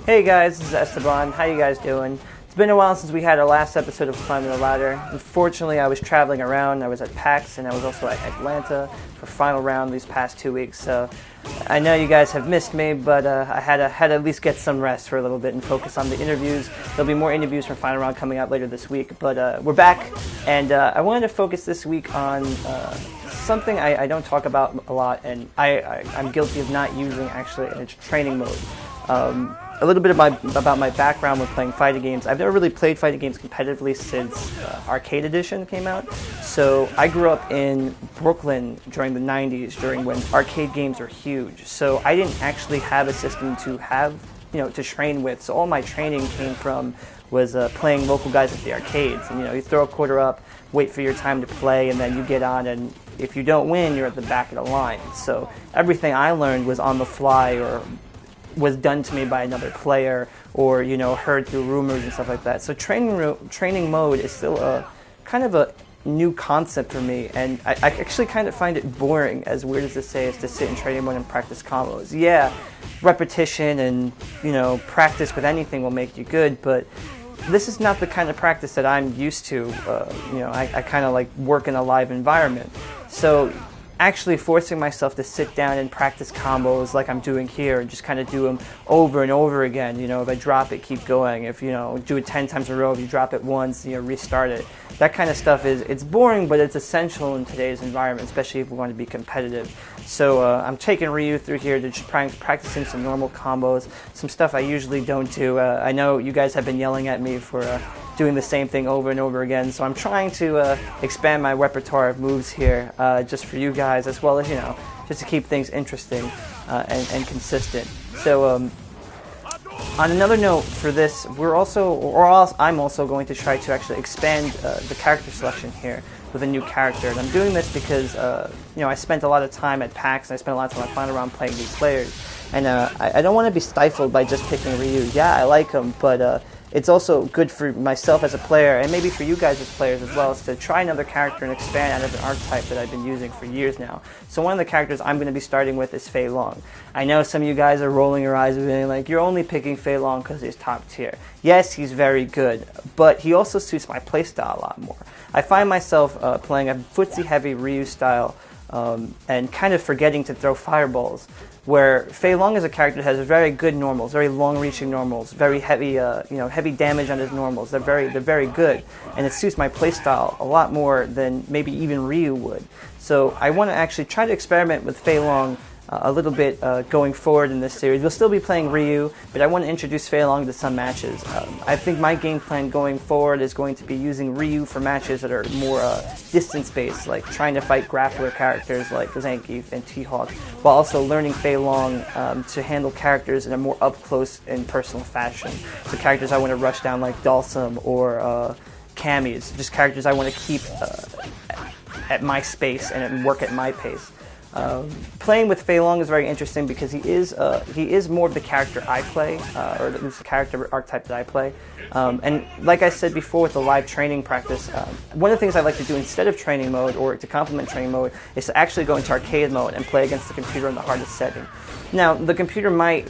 Hey guys, this is Esteban. How you guys doing? It's been a while since we had our last episode of Climbing the Ladder. Unfortunately, I was traveling around. I was at PAX and I was also at Atlanta for final round these past 2 weeks. So I know you guys have missed me, but I had to at least get some rest for a little bit and focus on the interviews. There'll be more interviews for final round coming out later this week, but we're back, and I wanted to focus this week on something I don't talk about a lot, and I'm guilty of not using actually in its training mode. A little bit about my background with playing fighting games. I've never really played fighting games competitively since Arcade Edition came out. So I grew up in Brooklyn during the 90s, during when arcade games were huge. So I didn't actually have a system to have, to train with. So all my training came from was playing local guys at the arcades. And you throw a quarter up, wait for your time to play, and then you get on, and if you don't win, you're at the back of the line. So everything I learned was on the fly, or was done to me by another player, or heard through rumors and stuff like that. So training mode is still a kind of a new concept for me, and I actually kind of find it boring, as weird as this is, to sit in training mode and practice combos. Yeah, repetition and practice with anything will make you good, but this is not the kind of practice that I'm used to. I kind of like work in a live environment, so actually forcing myself to sit down and practice combos like I'm doing here and just kind of do them over and over again. If I drop it, keep going. If do it 10 times in a row, if you drop it once, restart it. That kind of stuff it's boring, but it's essential in today's environment, especially if we want to be competitive. So I'm taking Ryu through here to just practicing some normal combos, some stuff I usually don't do. I know you guys have been yelling at me for doing the same thing over and over again, so I'm trying to expand my repertoire of moves here, just for you guys, as well as just to keep things interesting and consistent. So on another note, for this, I'm also going to try to actually expand the character selection here with a new character, and I'm doing this because I spent a lot of time at PAX, and I spent a lot of time at Final Round playing new players, and I don't want to be stifled by just picking Ryu. Yeah, I like him, but it's also good for myself as a player, and maybe for you guys as players as well, is to try another character and expand out of an archetype that I've been using for years now. So one of the characters I'm going to be starting with is Fei Long. I know some of you guys are rolling your eyes and being like, you're only picking Fei Long because he's top tier. Yes, he's very good, but he also suits my playstyle a lot more. I find myself playing a footsie-heavy Ryu style and kind of forgetting to throw fireballs, where Fei Long is a character that has very good normals, very long-reaching normals, very heavy, heavy damage on his normals. They're very good, and it suits my playstyle a lot more than maybe even Ryu would. So I want to actually try to experiment with Fei Long a little bit going forward in this series. We'll still be playing Ryu, but I want to introduce Fei Long to some matches. I think my game plan going forward is going to be using Ryu for matches that are more distance-based, like trying to fight grappler characters like Zangief and T-Hawk, while also learning Fei Long to handle characters in a more up-close and personal fashion. So characters I want to rush down like Dalsum or Camis, just characters I want to keep at my space and work at my pace. Playing with Fei Long is very interesting because he is more of the character I play, or at least the character archetype that I play. And like I said before with the live training practice, one of the things I like to do instead of training mode, or to complement training mode, is to actually go into arcade mode and play against the computer in the hardest setting. Now, the computer might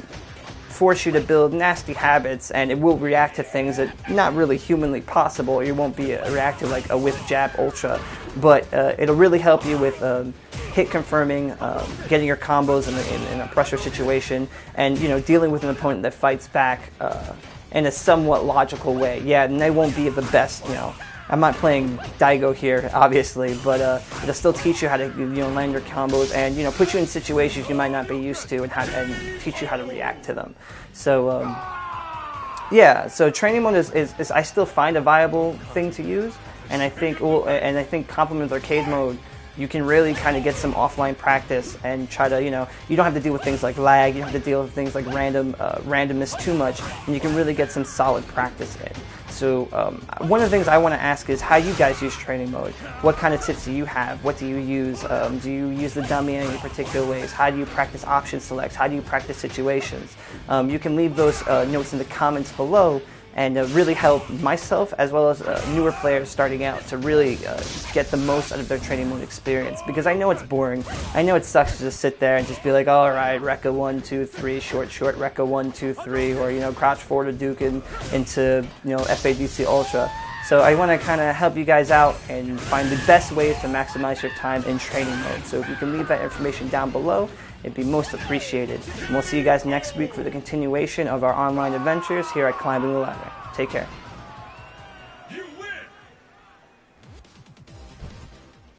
force you to build nasty habits, and it will react to things that not really humanly possible, or you won't be react to like a whiff jab ultra, but it'll really help you with hit confirming, getting your combos in a pressure situation, and dealing with an opponent that fights back in a somewhat logical way. Yeah, and they won't be the best. I'm not playing Daigo here, obviously, but it'll still teach you how to land your combos and put you in situations you might not be used to, and teach you how to react to them. So yeah, so training mode is I still find a viable thing to use, and I think complement arcade mode, you can really kind of get some offline practice and try to, you don't have to deal with things like lag, you don't have to deal with things like randomness too much, and you can really get some solid practice in. So one of the things I want to ask is how you guys use training mode. What kind of tips do you have? What do you use? Do you use the dummy in any particular ways? How do you practice option selects? How do you practice situations? You can leave those notes in the comments below, and really help myself as well as newer players starting out to really get the most out of their training mode experience, because I know it's boring. I know it sucks to just sit there and just be like, all right, Rekka 1, 2, 3, short, Rekka 1, 2, 3, or crouch forward to Duke into FADC Ultra. So I want to kind of help you guys out and find the best ways to maximize your time in training mode. So if you can leave that information down below, it'd be most appreciated. And we'll see you guys next week for the continuation of our online adventures here at Climbing the Ladder. Take care.